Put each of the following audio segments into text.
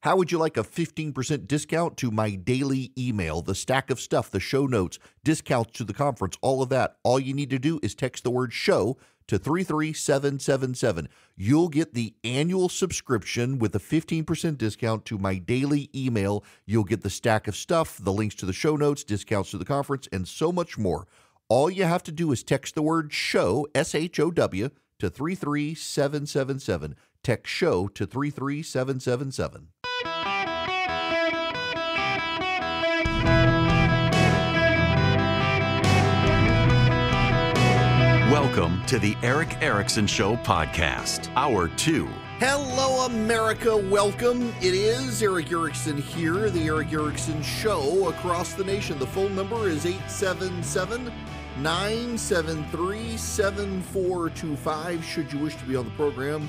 How would you like a 15% discount to my daily email, the stack of stuff, the show notes, discounts to the conference, all of that? All you need to do is text the word show to 33777. You'll get the annual subscription with a 15% discount to my daily email. You'll get the stack of stuff, the links to the show notes, discounts to the conference, and so much more. All you have to do is text the word show, SHOW, to 33777. Text show to 33777. Welcome to the Eric Erickson Show podcast, Hour 2. Hello, America. Welcome. It is Eric Erickson here, the Eric Erickson Show across the nation. The phone number is 877-973-7425 should you wish to be on the program.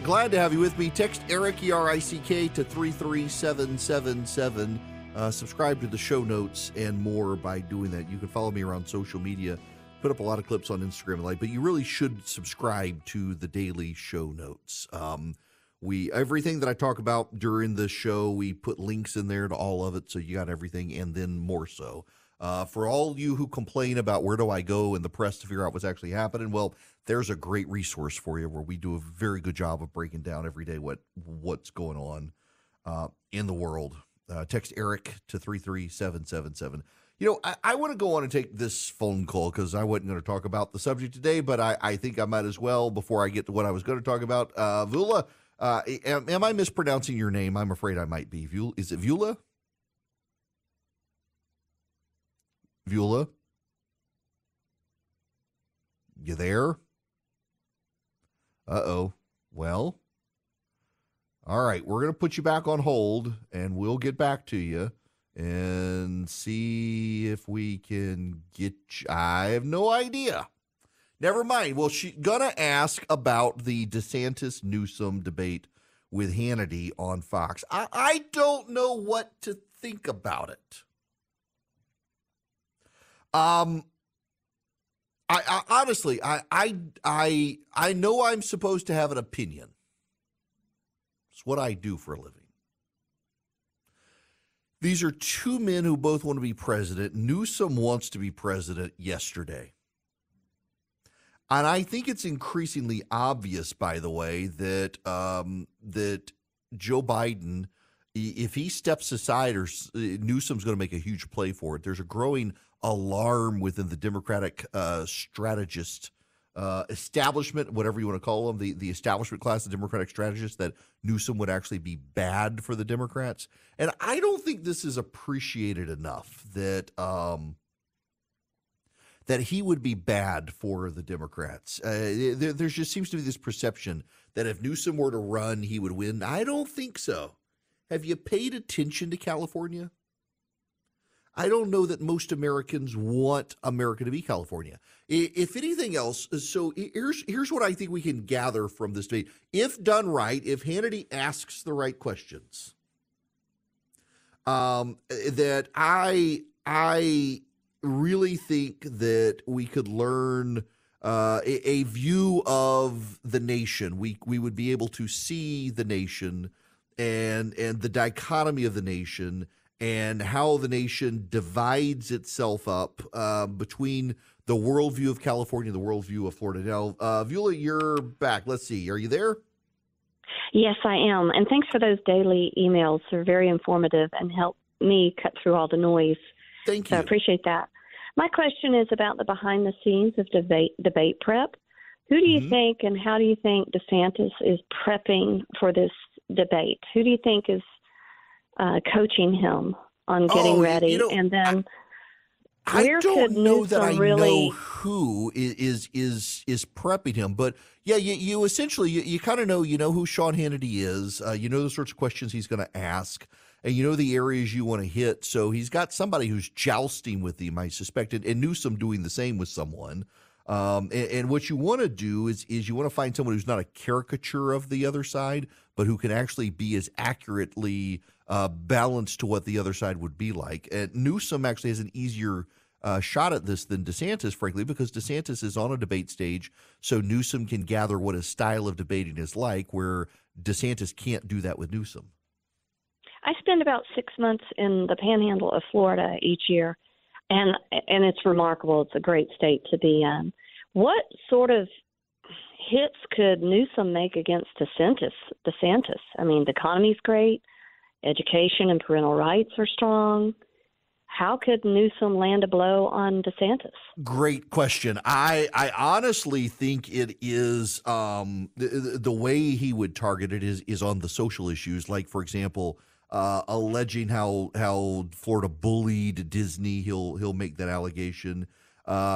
Glad to have you with me. Text Eric, E-R-I-C-K, to 33777. Subscribe to the show notes and more by doing that. You can follow me around social media. Put up a lot of clips on Instagram and like, but you really should subscribe to the daily show notes. Everything that I talk about during the show, we put links in there to all of it, so you got everything, and then more so. For all you who complain about where do I go in the press to figure out what's actually happening, well, there's a great resource for you where we do a very good job of breaking down every day what's going on in the world. Text Eric to 33777. You know, I want to go on and take this phone call because I wasn't going to talk about the subject today, but I think I might as well before I get to what I was going to talk about. Vula, am I mispronouncing your name? I'm afraid I might be. Is it Vula? Vula? You there? Uh-oh. Well, all right. We're going to put you back on hold, and we'll get back to you and see if we can get you. I have no idea. Never mind. Well, she's going to ask about the DeSantis-Newsom debate with Hannity on Fox. I don't know what to think about it. I honestly, I know I'm supposed to have an opinion. It's what I do for a living. These are two men who both want to be president. Newsom wants to be president yesterday. And I think it's increasingly obvious, by the way, that that Joe Biden, if he steps aside, or Newsom's going to make a huge play for it. There's a growing alarm within the Democratic strategist establishment, whatever you want to call them, the establishment class, the Democratic strategists, that Newsom would actually be bad for the Democrats. And I don't think this is appreciated enough that that he would be bad for the Democrats. There just seems to be this perception that if Newsom were to run, he would win. I don't think so. Have you paid attention to California? I don't know that most Americans want America to be California. If anything else, so here's what I think we can gather from this debate. If done right, if Hannity asks the right questions, that I really think that we could learn a view of the nation. We would be able to see the nation and the dichotomy of the nation, and how the nation divides itself up between the worldview of California and the worldview of Florida. Now, Vula, you're back. Let's see. Are you there? Yes, I am. And thanks for those daily emails. They're very informative and help me cut through all the noise. Thank you. So I appreciate that. My question is about the behind the scenes of debate prep. Who do you think, and how do you think DeSantis is prepping for this debate? Who do you think is coaching him on getting ready? You know, and then I don't know that I know who is prepping him, but yeah, you essentially you kind of know who Sean Hannity is. You know the sorts of questions he's going to ask, and you know the areas you want to hit. So he's got somebody who's jousting with him, I suspect, and Newsom doing the same with someone. And what you want to do is you want to find someone who's not a caricature of the other side, but who can actually be as accurately balanced to what the other side would be like. And Newsom actually has an easier shot at this than DeSantis, frankly, because DeSantis is on a debate stage, so Newsom can gather what his style of debating is like, where DeSantis can't do that with Newsom. I spend about 6 months in the panhandle of Florida each year, and it's remarkable. It's a great state to be in. What sort of hits could Newsom make against DeSantis? I mean, the economy's great, education and parental rights are strong. How could Newsom land a blow on DeSantis? Great question. I honestly think it is the way he would target it is on the social issues. Like, for example, alleging how Florida bullied Disney. He'll make that allegation.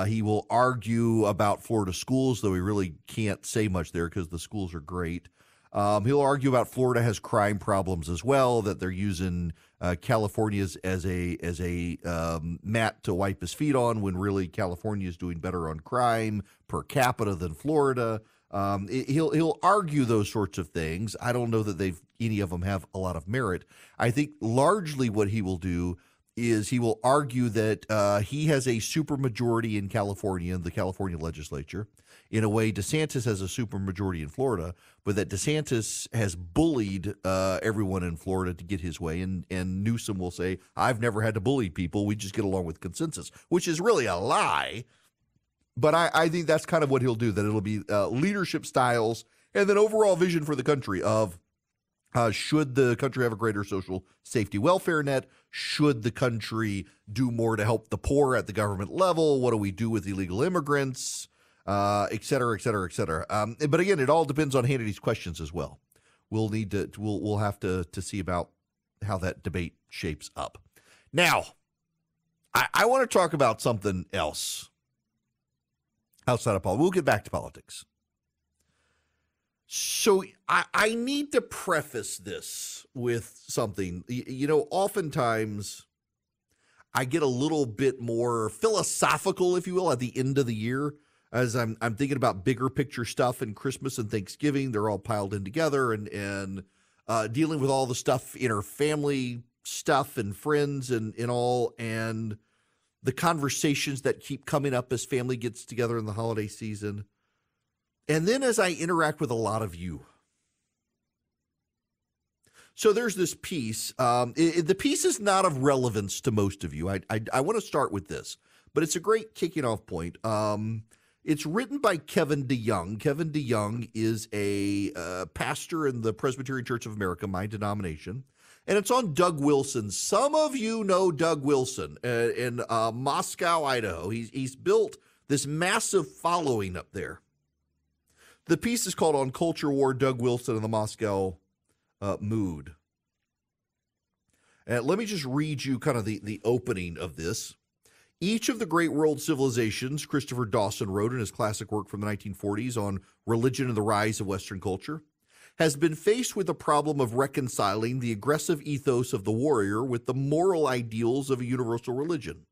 He will argue about Florida schools, though he really can't say much there because the schools are great. He'll argue about Florida has crime problems as well, that they're using California as a mat to wipe his feet on, when really California is doing better on crime per capita than Florida. He'll argue those sorts of things. I don't know that any of them have a lot of merit. I think largely what he will do is he will argue that he has a supermajority in California, in the California legislature. In a way, DeSantis has a supermajority in Florida, but that DeSantis has bullied everyone in Florida to get his way. And Newsom will say, I've never had to bully people. We just get along with consensus, which is really a lie. But I think that's kind of what he'll do, that it'll be leadership styles and then overall vision for the country of should the country have a greater social safety welfare net? Should the country do more to help the poor at the government level? What do we do with illegal immigrants? Et cetera, et cetera, et cetera. But again, it all depends on Hannity's questions as well. We'll have to see about how that debate shapes up. Now, I want to talk about something else outside of politics. We'll get back to politics. So I need to preface this with something. Oftentimes I get a little bit more philosophical, if you will, at the end of the year as I'm thinking about bigger picture stuff, and Christmas and Thanksgiving. They're all piled in together, and dealing with all the stuff in our family stuff and friends and all, and the conversations that keep coming up as family gets together in the holiday season. And then as I interact with a lot of you. So there's this piece. The piece is not of relevance to most of you. I want to start with this, but it's a great kicking off point. It's written by Kevin DeYoung. Kevin DeYoung is a pastor in the Presbyterian Church of America, my denomination. And it's on Doug Wilson. Some of you know Doug Wilson in Moscow, Idaho. He's built this massive following up there. The piece is called On Culture War, Doug Wilson and the Moscow Mood. Let me just read you kind of the opening of this. Each of the great world civilizations, Christopher Dawson wrote in his classic work from the 1940s on religion and the rise of Western culture, has been faced with the problem of reconciling the aggressive ethos of the warrior with the moral ideals of a universal religion.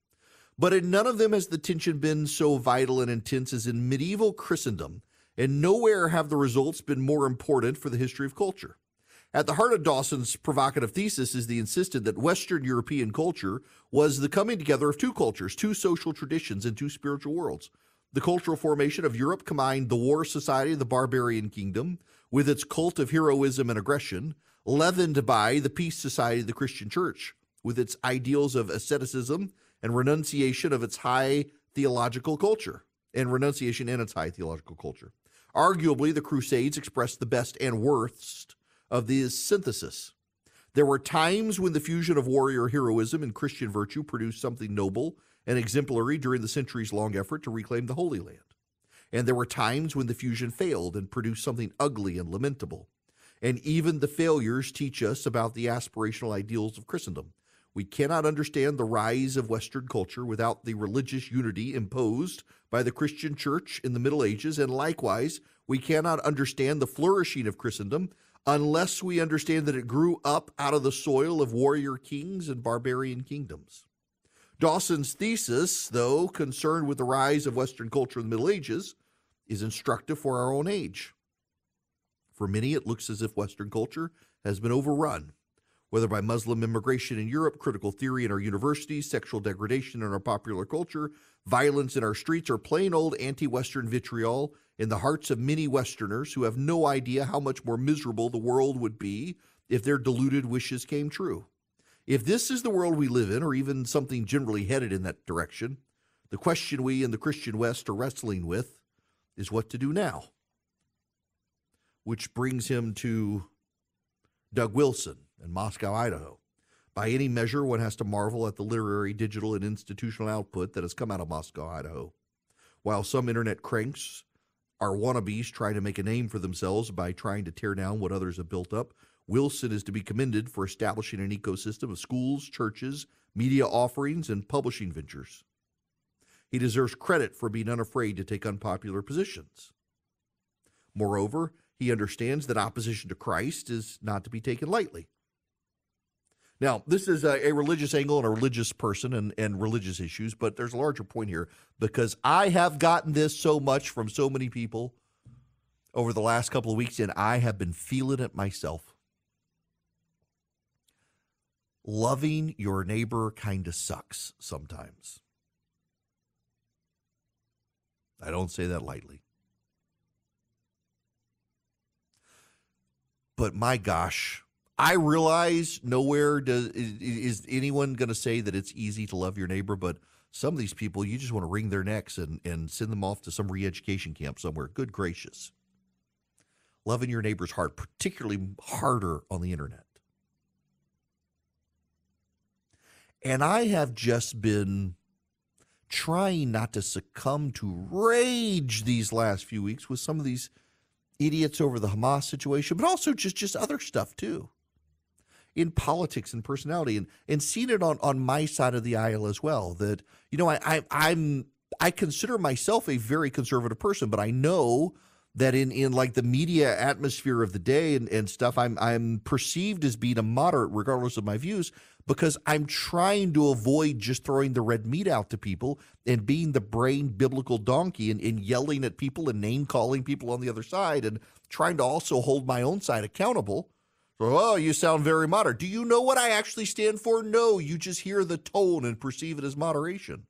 But in none of them has the tension been so vital and intense as in medieval Christendom, and nowhere have the results been more important for the history of culture. At the heart of Dawson's provocative thesis is the insistence that Western European culture was the coming together of two cultures, two social traditions, and two spiritual worlds. The cultural formation of Europe combined the war society of the barbarian kingdom with its cult of heroism and aggression, leavened by the peace society of the Christian church, with its ideals of asceticism and renunciation of its high theological culture, Arguably, the Crusades expressed the best and worst of this synthesis. There were times when the fusion of warrior heroism and Christian virtue produced something noble and exemplary during the centuries-long effort to reclaim the Holy Land. And there were times when the fusion failed and produced something ugly and lamentable. And even the failures teach us about the aspirational ideals of Christendom. We cannot understand the rise of Western culture without the religious unity imposed by the Christian church in the Middle Ages, and likewise, we cannot understand the flourishing of Christendom unless we understand that it grew up out of the soil of warrior kings and barbarian kingdoms. Dawson's thesis, though concerned with the rise of Western culture in the Middle Ages, is instructive for our own age. For many, it looks as if Western culture has been overrun, whether by Muslim immigration in Europe, critical theory in our universities, sexual degradation in our popular culture, violence in our streets, or plain old anti-Western vitriol in the hearts of many Westerners who have no idea how much more miserable the world would be if their deluded wishes came true. If this is the world we live in, or even something generally headed in that direction, the question we in the Christian West are wrestling with is what to do now. Which brings him to Doug Wilson in Moscow, Idaho. By any measure, one has to marvel at the literary, digital, and institutional output that has come out of Moscow, Idaho. While some internet cranks are wannabes trying to make a name for themselves by trying to tear down what others have built up, Wilson is to be commended for establishing an ecosystem of schools, churches, media offerings, and publishing ventures. He deserves credit for being unafraid to take unpopular positions. Moreover, he understands that opposition to Christ is not to be taken lightly. Now, this is a religious angle and a religious person and religious issues, but there's a larger point here because I have gotten this so much from so many people over the last couple of weeks, and I have been feeling it myself. Loving your neighbor kind of sucks sometimes. I don't say that lightly. But my gosh, I realize nowhere is anyone going to say that it's easy to love your neighbor, but some of these people, you just want to wring their necks and send them off to some re-education camp somewhere. Good gracious. Loving your neighbor's hard, particularly harder on the internet. And I have just been trying not to succumb to rage these last few weeks with some of these idiots over the Hamas situation, but also just other stuff too, in politics and personality, and seeing it on my side of the aisle as well. That, you know, I consider myself a very conservative person, but I know that in like the media atmosphere of the day and stuff, I'm perceived as being a moderate regardless of my views, because I'm trying to avoid just throwing the red meat out to people and being the brain biblical donkey and yelling at people and name calling people on the other side and trying to also hold my own side accountable. So, oh, you sound very moderate. Do you know what I actually stand for? No, you just hear the tone and perceive it as moderation.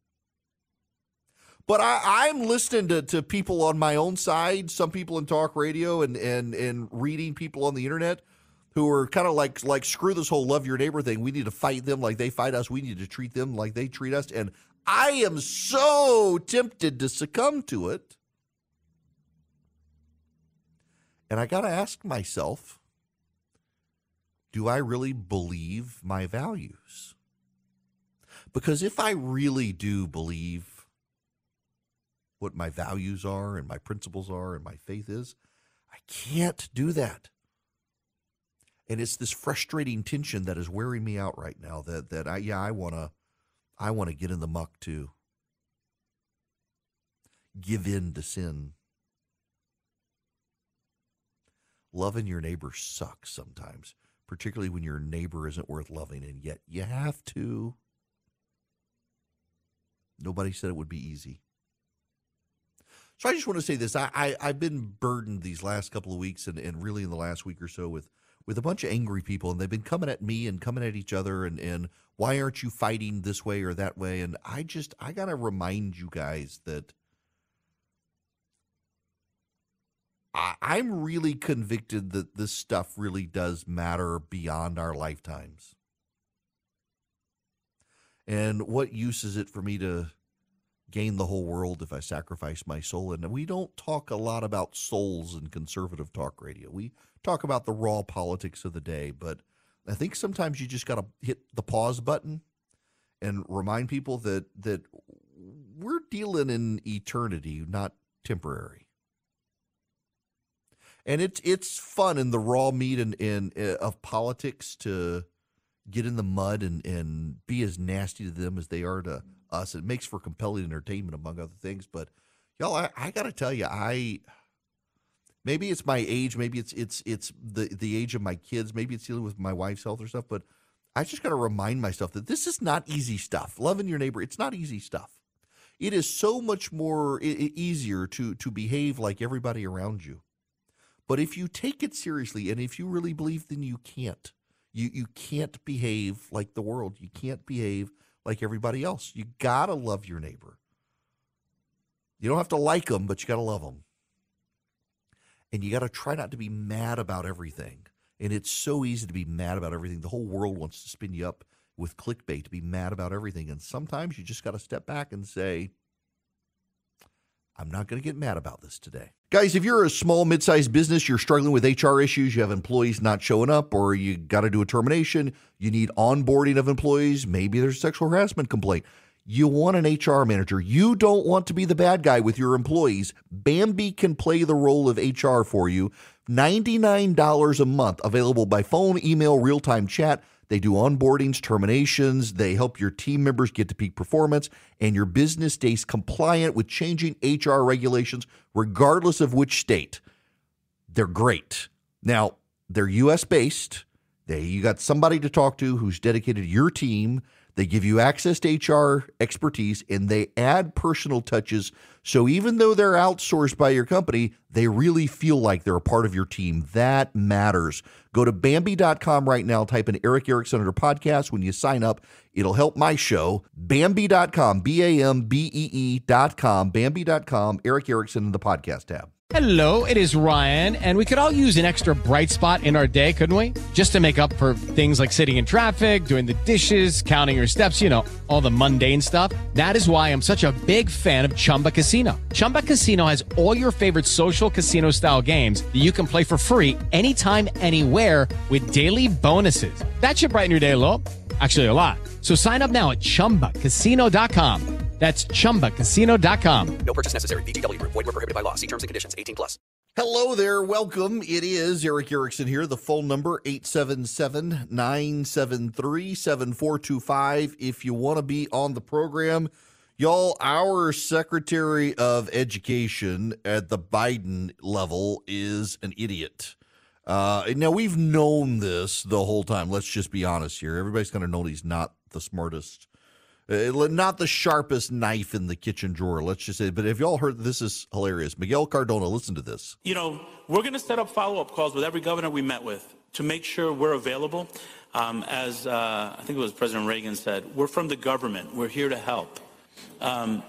But I'm listening to people on my own side, some people in talk radio and reading people on the internet who are kind of like screw this whole love your neighbor thing. We need to fight them like they fight us. We need to treat them like they treat us. And I am so tempted to succumb to it. And I got to ask myself, do I really believe my values? Because if I really do believe what my values are and my principles are and my faith is, I can't do that. And it's this frustrating tension that is wearing me out right now that I want to get in the muck too. Give in to sin. Loving your neighbor sucks sometimes, particularly when your neighbor isn't worth loving, and yet you have to. Nobody said it would be easy. So I just want to say this. I've been burdened these last couple of weeks and really in the last week or so with a bunch of angry people, and they've been coming at me and coming at each other and why aren't you fighting this way or that way? And I got to remind you guys that I'm really convicted that this stuff really does matter beyond our lifetimes. And what use is it for me to gain the whole world if I sacrifice my soul? And we don't talk a lot about souls in conservative talk radio. We talk about the raw politics of the day, but I think sometimes you just got to hit the pause button and remind people that we're dealing in eternity, not temporary. And it's fun in the raw meat of politics to get in the mud and be as nasty to them as they are to us. It makes for compelling entertainment, among other things. But y'all, I got to tell you, maybe it's my age, maybe it's the age of my kids, maybe it's dealing with my wife's health or stuff. But I just got to remind myself that this is not easy stuff. Loving your neighbor, it's not easy stuff. It is so much more easier to behave like everybody around you. But if you take it seriously, and if you really believe, then you can't. You can't behave like the world. You can't behave like everybody else. You got to love your neighbor. You don't have to like them, but you got to love them. And you got to try not to be mad about everything. And it's so easy to be mad about everything. The whole world wants to spin you up with clickbait, to be mad about everything. And sometimes you just got to step back and say, I'm not going to get mad about this today. Guys, if you're a small, mid-sized business, you're struggling with HR issues, you have employees not showing up, or you got to do a termination, you need onboarding of employees, maybe there's a sexual harassment complaint. You want an HR manager. You don't want to be the bad guy with your employees. Bambee can play the role of HR for you. $99 a month, available by phone, email, real-time chat. They do onboardings, terminations. They help your team members get to peak performance, and your business stays compliant with changing HR regulations, regardless of which state. They're great. Now, they're U.S.-based. You got somebody to talk to who's dedicated to your team. They give you access to HR expertise, and they add personal touches. So even though they're outsourced by your company, they really feel like they're a part of your team. That matters. Go to Bambee.com right now. Type in Eric Erickson under podcast. When you sign up, it'll help my show. Bambee.com, Bambee.com, Bambee.com, Eric Erickson in the podcast tab. Hello, it is Ryan, and we could all use an extra bright spot in our day, couldn't we? Just to make up for things like sitting in traffic, doing the dishes, counting your steps, all the mundane stuff. That is why I'm such a big fan of Chumba Casino. Chumba Casino has all your favorite social casino-style games that you can play for free anytime, anywhere with daily bonuses. That should brighten your day a little. Actually, a lot. So sign up now at ChumbaCasino.com. That's ChumbaCasino.com. No purchase necessary. VGW Group. Void where prohibited by law. See terms and conditions. 18+. Hello there. Welcome. It is Eric Erickson here. The phone number, 877-973-7425. If you want to be on the program, y'all, our Secretary of Education at the Biden level is an idiot. Now, we've known this the whole time. Let's just be honest here. Everybody's kind of known he's not the smartest. Not the sharpest knife in the kitchen drawer, let's just say. But if y'all heard, this is hilarious. Miguel Cardona, listen to this. We're going to set up follow-up calls with every governor we met with to make sure we're available. As I think it was President Reagan said, we're from the government. We're here to help. There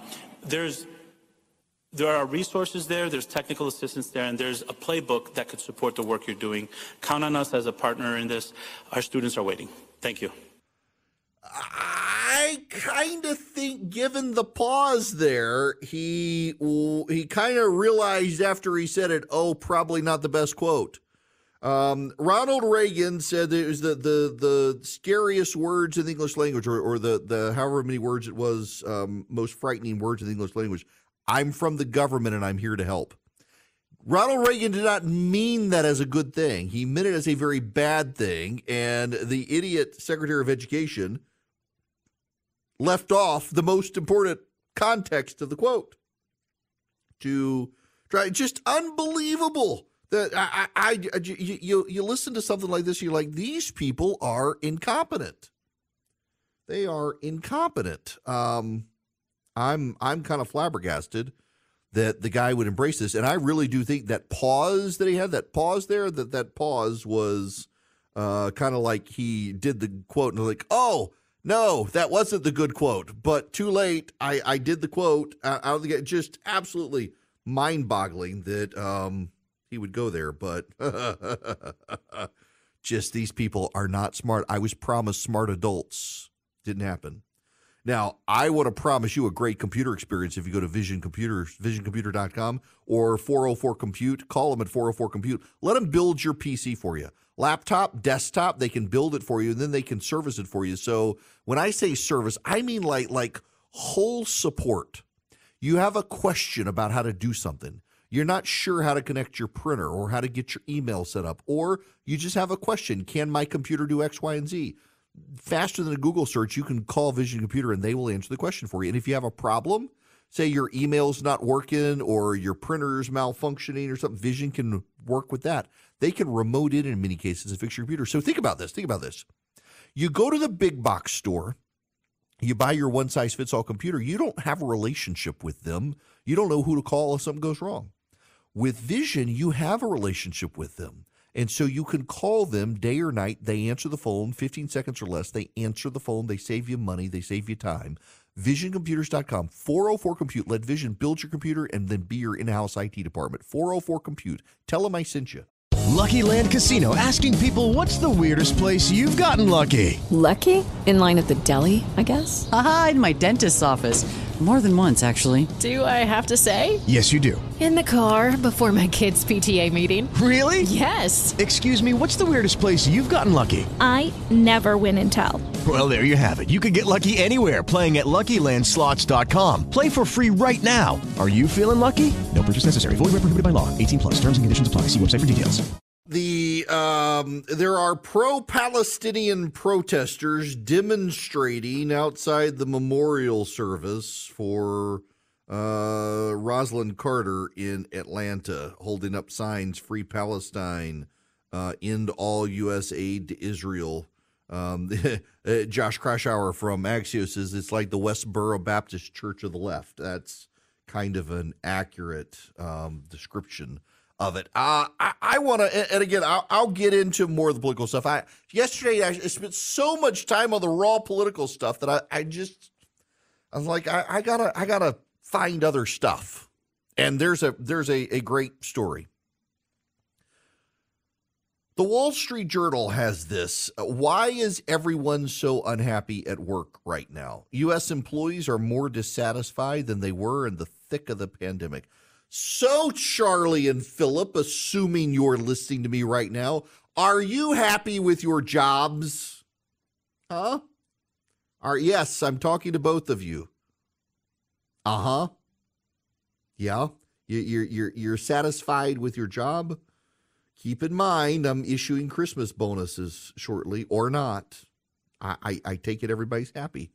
are resources there. There's technical assistance there, and there's a playbook that could support the work you're doing. Count on us as a partner in this. Our students are waiting. Thank you. I kind of think, given the pause there, he kind of realized after he said it, probably not the best quote. Ronald Reagan said that it was the scariest words in the English language, or the however many words it was, most frightening words in the English language. I'm from the government and I'm here to help. Ronald Reagan did not mean that as a good thing. He meant it as a very bad thing, and the idiot Secretary of Education left off the most important context of the quote. To try, just unbelievable that you listen to something like this, you're like, these people are incompetent. They are incompetent. I'm kind of flabbergasted that the guy would embrace this, and I really do think that pause that he had, that pause there, that pause was kind of like he did the quote and like, no, that wasn't the good quote, but too late. I did the quote out of the gate. Just absolutely mind-boggling that he would go there, but just these people are not smart. I was promised smart adults. Didn't happen. Now, I want to promise you a great computer experience if you go to visioncomputer.com or 404-COMPUTE. Call them at 404-COMPUTE. Let them build your PC for you. Laptop, desktop, they can build it for you, and then they can service it for you. So when I say service, I mean like whole support. You have a question about how to do something. You're not sure how to connect your printer or how to get your email set up, or you just have a question. Can my computer do X, Y, and Z? Faster than a Google search, you can call Vision Computer and they will answer the question for you. And if you have a problem, say your email's not working or your printer's malfunctioning or something, Vision can work with that. They can remote in many cases and fix your computer. So think about this. You go to the big box store, you buy your one-size-fits-all computer. You don't have a relationship with them. You don't know who to call if something goes wrong. With Vision, you have a relationship with them. And so you can call them day or night. They answer the phone, 15 seconds or less. They answer the phone. They save you money. They save you time. VisionComputers.com, 404-COMPUTE. Let Vision build your computer and then be your in-house IT department. 404-COMPUTE. Tell them I sent you. Lucky Land Casino, asking people, what's the weirdest place you've gotten lucky? Lucky? In line at the deli, I guess? Aha, in my dentist's office. More than once, actually. Do I have to say? Yes, you do. In the car before my kids' PTA meeting. Really? Yes. Excuse me, what's the weirdest place you've gotten lucky? I never win and tell. Well, there you have it. You can get lucky anywhere, playing at LuckyLandSlots.com. Play for free right now. Are you feeling lucky? No purchase necessary. Void where prohibited by law. 18+. Terms and conditions apply. See website for details. There are pro-Palestinian protesters demonstrating outside the memorial service for Rosalind Carter in Atlanta, holding up signs, Free Palestine, end all U.S. aid to Israel. Josh Krashauer from Axios says it's like the Westboro Baptist Church of the Left. That's kind of an accurate description of it. I want to, and again, I'll get into more of the political stuff. Yesterday I spent so much time on the raw political stuff that I was like, I gotta find other stuff. And there's a great story. The Wall Street Journal has this. Why is everyone so unhappy at work right now? U.S. employees are more dissatisfied than they were in the thick of the pandemic. So, Charlie and Philip, assuming you're listening to me right now, are you happy with your jobs? Huh? Yes, I'm talking to both of you. Uh-huh. Yeah. You're satisfied with your job? Keep in mind, I'm issuing Christmas bonuses shortly, or not. I take it everybody's happy.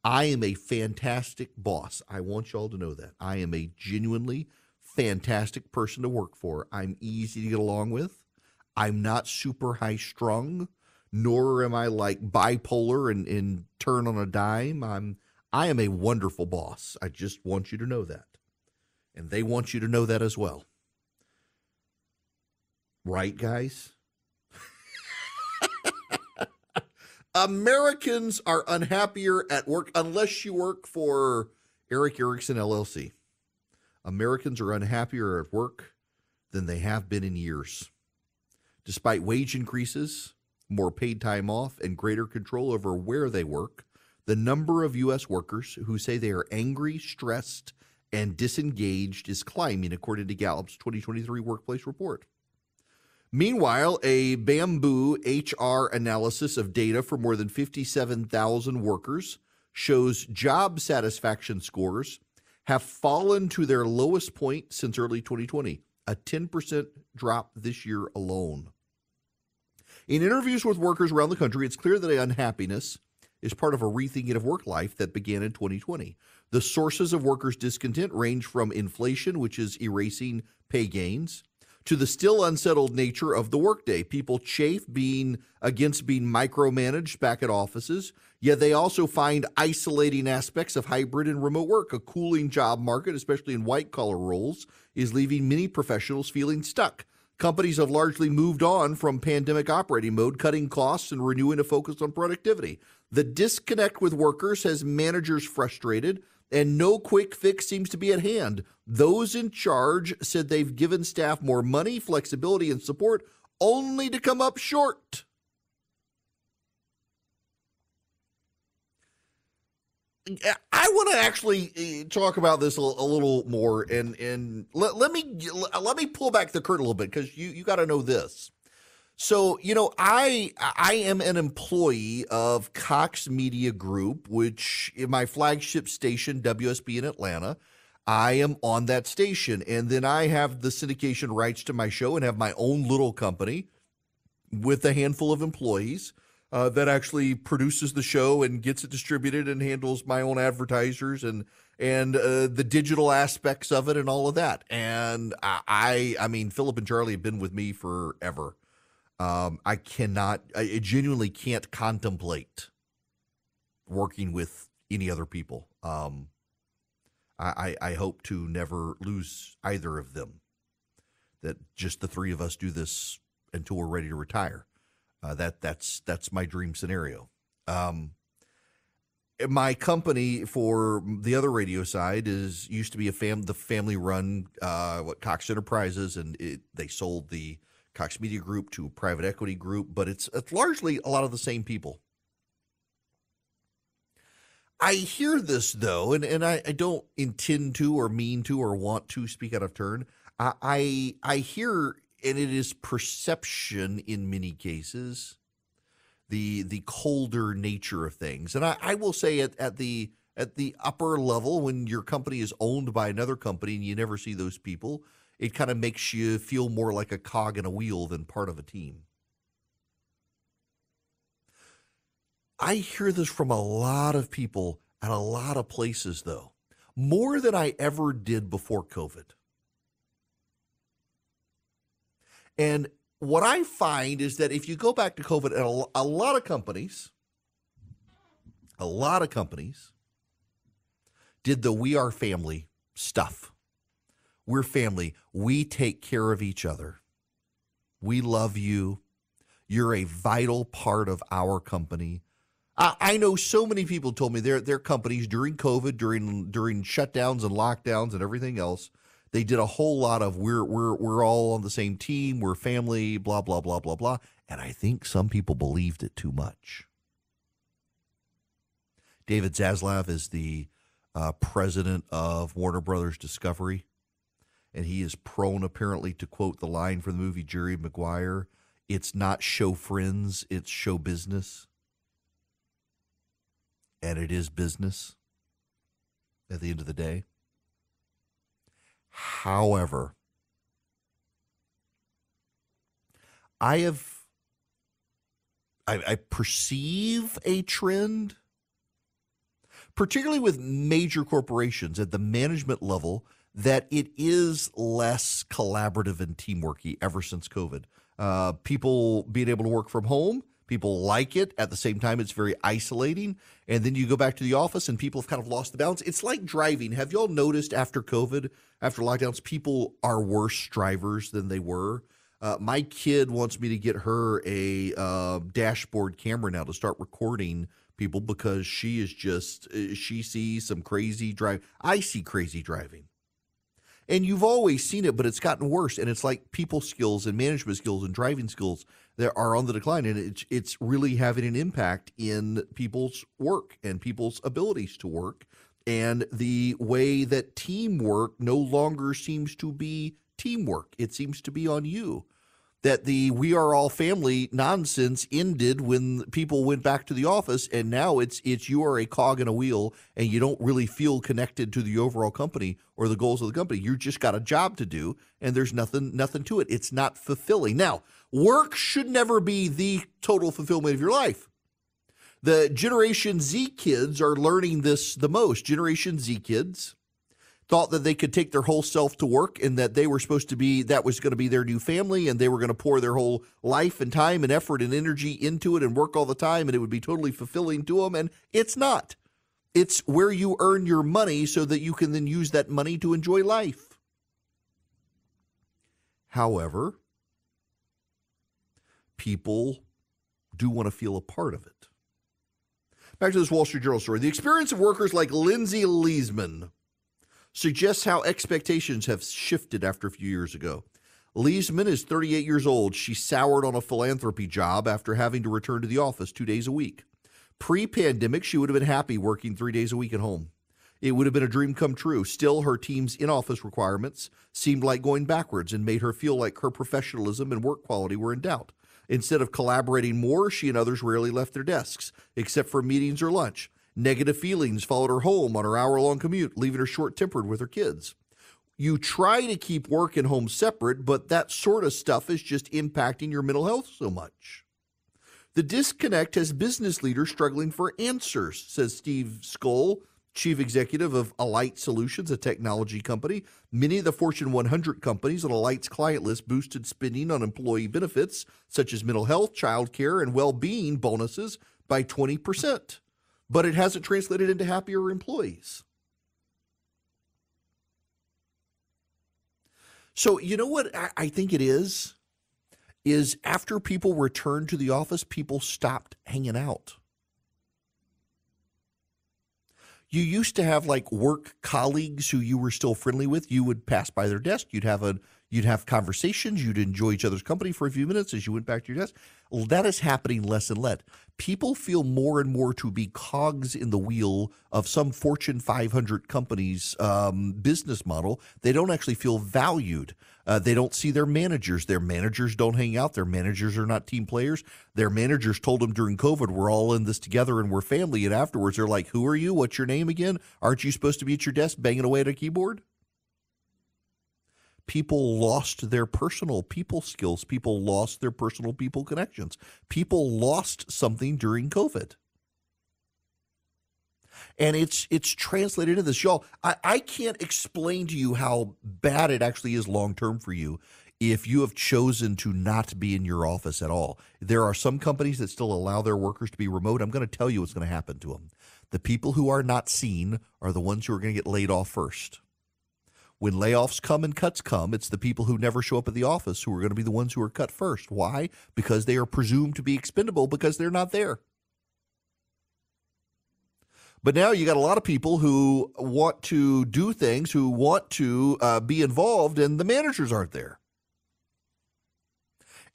I am a fantastic boss. I want y'all to know that. I am a genuinely fantastic person to work for. I'm easy to get along with. I'm not super high strung, nor am I like bipolar and turn on a dime. I am a wonderful boss. I just want you to know that. And they want you to know that as well. Right, guys? Americans are unhappier at work unless you work for Eric Erickson LLC. Americans are unhappier at work than they have been in years. Despite wage increases, more paid time off, and greater control over where they work, the number of U.S. workers who say they are angry, stressed, and disengaged is climbing, according to Gallup's 2023 Workplace Report. Meanwhile, a Bamboo HR analysis of data for more than 57,000 workers shows job satisfaction scores have fallen to their lowest point since early 2020, a 10% drop this year alone. In interviews with workers around the country, it's clear that unhappiness is part of a rethinking of work life that began in 2020. The sources of workers' discontent range from inflation, which is erasing pay gains, to the still unsettled nature of the workday. People chafe against being micromanaged back at offices, yet they also find isolating aspects of hybrid and remote work. A cooling job market, especially in white-collar roles, is leaving many professionals feeling stuck. Companies have largely moved on from pandemic operating mode, cutting costs and renewing a focus on productivity. The disconnect with workers has managers frustrated, and no quick fix seems to be at hand. Those in charge said they've given staff more money, flexibility, and support, only to come up short. I want to actually talk about this a little more, and let me pull back the curtain a little bit, because you got to know this. So, I am an employee of Cox Media Group, which is my flagship station, WSB in Atlanta. I am on that station, and then I have the syndication rights to my show and have my own little company with a handful of employees that actually produces the show and gets it distributed and handles my own advertisers and the digital aspects of it and all of that. And I mean, Philip and Charlie have been with me forever. I genuinely can't contemplate working with any other people. I hope to never lose either of them, that just the three of us do this until we're ready to retire. That's my dream scenario. My company for the other radio side used to be the family run, Cox Enterprises, and they sold the Cox Media Group to a private equity group, but it's largely a lot of the same people. I hear this, though, and I don't intend to or mean to or want to speak out of turn. I hear, and it is perception in many cases, the colder nature of things. And I will say at the upper level, when your company is owned by another company and you never see those people, it kind of makes you feel more like a cog in a wheel than part of a team. I hear this from a lot of people at a lot of places, though, more than I ever did before COVID. And what I find is that if you go back to COVID, and a lot of companies did the we are family stuff. We're family. We take care of each other. We love you. You're a vital part of our company. I know so many people told me their companies during COVID, during shutdowns and lockdowns and everything else, they did a whole lot of we're all on the same team, we're family, blah, blah, blah, blah, blah. And I think some people believed it too much. David Zaslav is the president of Warner Brothers Discovery, and he is prone apparently to quote the line from the movie Jerry Maguire, "It's not show friends, it's show business." And it is business at the end of the day. However, I perceive a trend, particularly with major corporations at the management level, that it is less collaborative and teamworky ever since COVID. People being able to work from home, people like it. At the same time, it's very isolating. And then you go back to the office and people have kind of lost the balance. It's like driving. Have y'all noticed after COVID, after lockdowns, people are worse drivers than they were? My kid wants me to get her a dashboard camera now to start recording people because she sees some crazy drive. I see crazy driving. And you've always seen it, but it's gotten worse. And it's like people skills and management skills and driving skills that are on the decline. And it's really having an impact in people's work and people's abilities to work. And the way that teamwork no longer seems to be teamwork. It seems to be on you. That the we are all family nonsense ended when people went back to the office, and now it's you are a cog in a wheel, and you don't really feel connected to the overall company or the goals of the company. You just got a job to do, and there's nothing to it. It's not fulfilling. Now, work should never be the total fulfillment of your life. The Generation Z kids are learning this the most. Generation Z kids thought that they could take their whole self to work and that they were supposed to be, that was going to be their new family, and they were going to pour their whole life and time and effort and energy into it and work all the time, and it would be totally fulfilling to them. And it's not. It's where you earn your money so that you can then use that money to enjoy life. However, people do want to feel a part of it. Back to this Wall Street Journal story. The experience of workers like Lindsay Leesman suggests how expectations have shifted after a few years ago. Leesman is 38 years old. She soured on a philanthropy job after having to return to the office 2 days a week. Pre-pandemic, she would have been happy working 3 days a week at home. It would have been a dream come true. Still, her team's in-office requirements seemed like going backwards and made her feel like her professionalism and work quality were in doubt. Instead of collaborating more, she and others rarely left their desks, except for meetings or lunch. Negative feelings followed her home on her hour-long commute, leaving her short-tempered with her kids. You try to keep work and home separate, but that sort of stuff is just impacting your mental health so much. The disconnect has business leaders struggling for answers, says Steve Skoll, chief executive of Alight Solutions, a technology company. Many of the Fortune 100 companies on Alight's client list boosted spending on employee benefits, such as mental health, child care, and well-being bonuses by 20%. But it hasn't translated into happier employees. So you know what I think it is after people returned to the office, people stopped hanging out. You used to have like work colleagues who you were still friendly with. You would pass by their desk. You'd have You'd have conversations. You'd enjoy each other's company for a few minutes as you went back to your desk. Well, that is happening less and less. People feel more and more to be cogs in the wheel of some Fortune 500 company's business model. They don't actually feel valued. They don't see their managers. Their managers don't hang out. Their managers are not team players. Their managers told them during COVID, we're all in this together and we're family. And afterwards, they're like, who are you? What's your name again? Aren't you supposed to be at your desk banging away at a keyboard? People lost their personal people skills. People lost their personal people connections. People lost something during COVID. And it's translated into this. Y'all, I can't explain to you how bad it actually is long-term for you if you have chosen to not be in your office at all. There are some companies that still allow their workers to be remote. I'm going to tell you what's going to happen to them. The people who are not seen are the ones who are going to get laid off first. When layoffs come and cuts come, it's the people who never show up at the office who are going to be the ones who are cut first. Why? Because they are presumed to be expendable because they're not there. But now you got a lot of people who want to do things, who want to be involved, and the managers aren't there.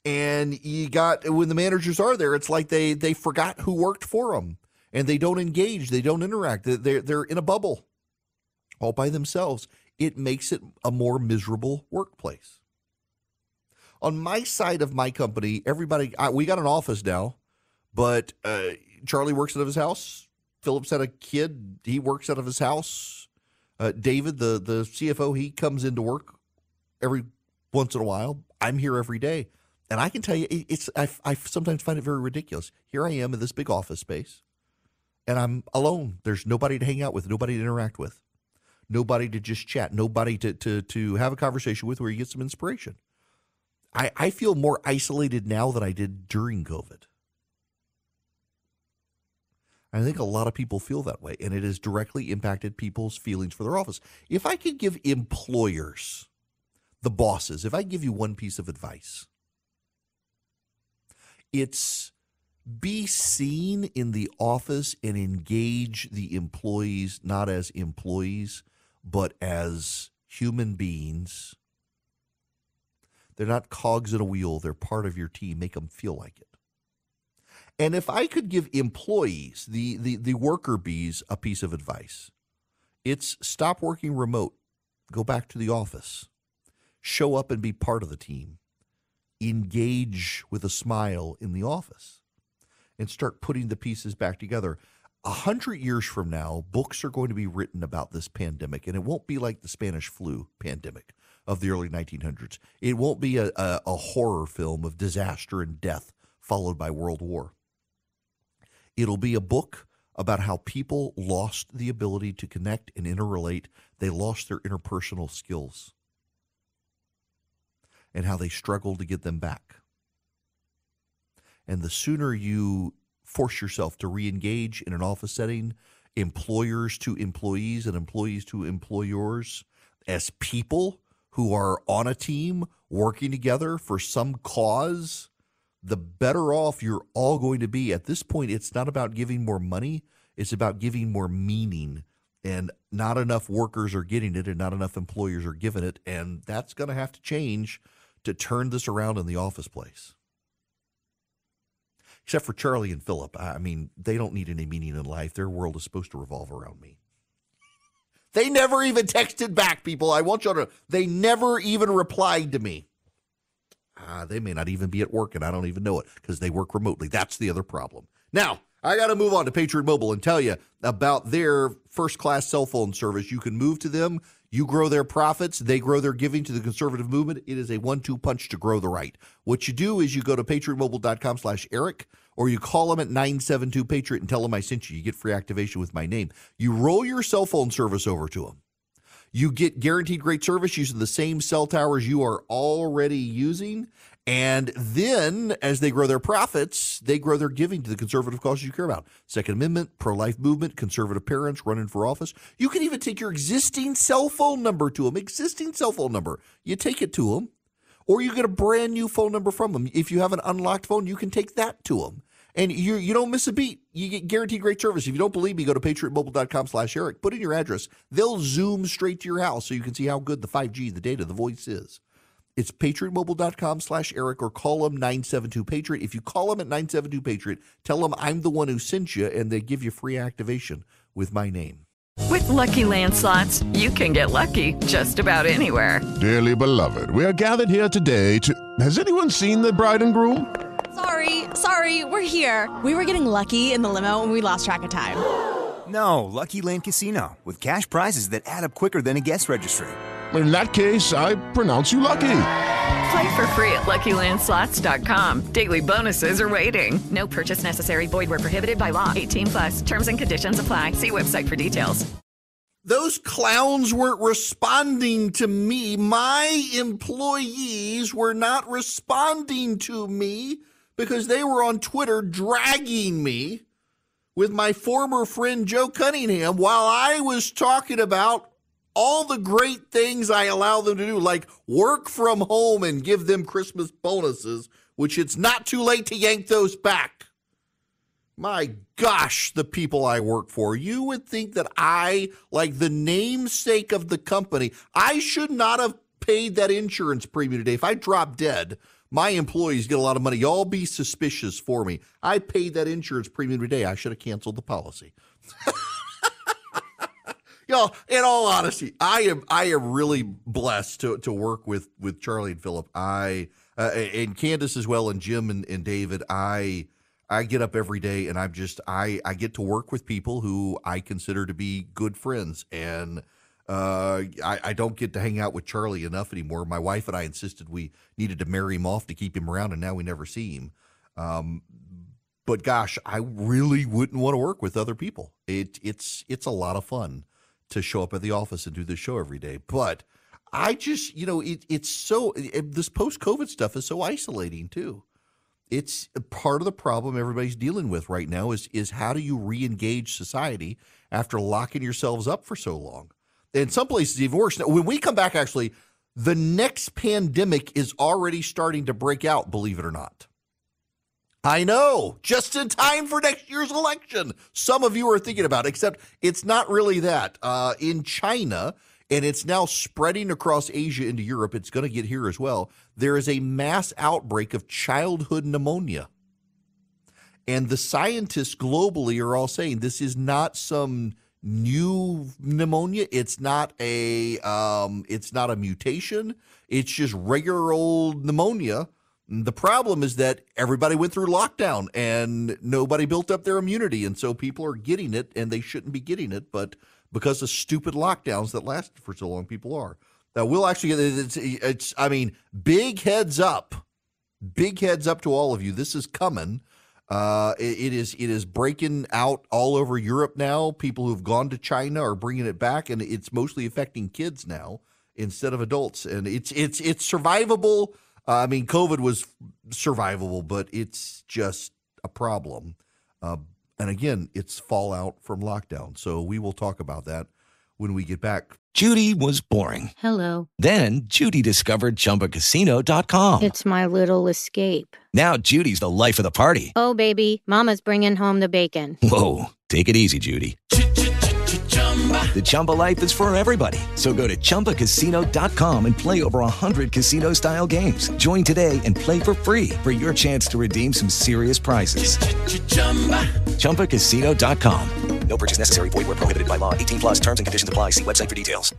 And you got, when the managers are there, it's like they forgot who worked for them, and they don't engage, they don't interact, they're in a bubble all by themselves. It makes it a more miserable workplace. On my side of my company, everybody, we got an office now, but Charlie works out of his house. Philip's had a kid. He works out of his house. David, the CFO, he comes into work every once in a while. I'm here every day. And I can tell you, I sometimes find it very ridiculous. Here I am in this big office space, and I'm alone. There's nobody to hang out with, nobody to interact with. Nobody to just chat, nobody to have a conversation with where you get some inspiration. I feel more isolated now than I did during COVID. I think a lot of people feel that way, and it has directly impacted people's feelings for their office. If I could give employers, the bosses, if I give you one piece of advice, it's be seen in the office and engage the employees not as employees, but as human beings. They're not cogs in a wheel. They're part of your team. Make them feel like it. And if I could give employees, the worker bees, a piece of advice, it's stop working remote. Go back to the office. Show up and be part of the team. Engage with a smile in the office and start putting the pieces back together. 100 years from now, books are going to be written about this pandemic, and it won't be like the Spanish flu pandemic of the early 1900s. It won't be a horror film of disaster and death followed by World War. It'll be a book about how people lost the ability to connect and interrelate. They lost their interpersonal skills and how they struggled to get them back. And the sooner you force yourself to re-engage in an office setting, employers to employees and employees to employers, as people who are on a team working together for some cause, the better off you're all going to be. At this point, it's not about giving more money. It's about giving more meaning. And not enough workers are getting it and not enough employers are giving it. And that's going to have to change to turn this around in the office place. Except for Charlie and Philip. I mean, they don't need any meaning in life. Their world is supposed to revolve around me. They never even texted back, people. I want you to know. They never even replied to me. They may not even be at work, and I don't even know it because they work remotely. That's the other problem. Now, I got to move on to Patriot Mobile and tell you about their first-class cell phone service. You can move to them. You grow their profits. They grow their giving to the conservative movement. It is a 1-2 punch to grow the right. What you do is you go to patriotmobile.com/Eric, or you call them at 972-PATRIOT and tell them I sent you. You get free activation with my name. You roll your cell phone service over to them. You get guaranteed great service using the same cell towers you are already using. And then as they grow their profits, they grow their giving to the conservative causes you care about. Second Amendment, pro-life movement, conservative parents, running for office. You can even take your existing cell phone number to them, existing cell phone number. You take it to them, or you get a brand new phone number from them. If you have an unlocked phone, you can take that to them. And you don't miss a beat. You get guaranteed great service. If you don't believe me, go to patriotmobile.com/Eric. Put in your address. They'll zoom straight to your house so you can see how good the 5G, the data, the voice is. It's patriotmobile.com/Eric or call them 972-PATRIOT. If you call them at 972-PATRIOT, tell them I'm the one who sent you, and they give you free activation with my name. With Lucky Land Slots, you can get lucky just about anywhere. Dearly beloved, we are gathered here today to... Has anyone seen the bride and groom? Sorry, we're here. We were getting lucky in the limo and we lost track of time. No, Lucky Land Casino, with cash prizes that add up quicker than a guest registry. In that case, I pronounce you lucky. Play for free at LuckyLandSlots.com. Daily bonuses are waiting. No purchase necessary. Void where prohibited by law. 18+. Terms and conditions apply. See website for details. Those clowns weren't responding to me. My employees were not responding to me because they were on Twitter dragging me with my former friend Joe Cunningham while I was talking about all the great things I allow them to do, like work from home and give them Christmas bonuses, which it's not too late to yank those back. My gosh, the people I work for. You would think that I, like the namesake of the company, I should not have paid that insurance premium today. If I drop dead, my employees get a lot of money. Y'all be suspicious for me. I paid that insurance premium today. I should have canceled the policy. Y'all, in all honesty, I am really blessed to work with Charlie and Philip. And Candace as well, and Jim and David. I get up every day and I get to work with people who I consider to be good friends. And I don't get to hang out with Charlie enough anymore. My wife and I insisted we needed to marry him off to keep him around, and now we never see him. But gosh, I really wouldn't want to work with other people. It's a lot of fun to show up at the office and do this show every day. But I just, this post-COVID stuff is so isolating too. It's part of the problem everybody's dealing with right now is how do you re-engage society after locking yourselves up for so long? In some places, even worse. Now, when we come back, actually, the next pandemic is already starting to break out, believe it or not. I know, just in time for next year's election. Some of you are thinking about it, except it's not really that. In China, and it's now spreading across Asia into Europe, it's going to get here as well, there is a mass outbreak of childhood pneumonia. And the scientists globally are all saying this is not some new pneumonia. It's not a mutation. It's just regular old pneumonia. The problem is that everybody went through lockdown and nobody built up their immunity. And so people are getting it and they shouldn't be getting it. But because of stupid lockdowns that lasted for so long, people are. Now, we'll actually get big heads up. Big heads up to all of you. This is coming. It is breaking out all over Europe now. People who've gone to China are bringing it back, and it's mostly affecting kids now instead of adults. And it's survivable. COVID was survivable, but it's just a problem. And again, it's fallout from lockdown. So we will talk about that when we get back. Judy was boring. Hello. Then Judy discovered ChumbaCasino.com. It's my little escape. Now Judy's the life of the party. Oh, baby, mama's bringing home the bacon. Whoa, take it easy, Judy. The Chumba life is for everybody. So go to ChumbaCasino.com and play over 100 casino-style games. Join today and play for free for your chance to redeem some serious prizes. ChumbaCasino.com. No purchase necessary. Void where prohibited by law. 18+. Terms and conditions apply. See website for details.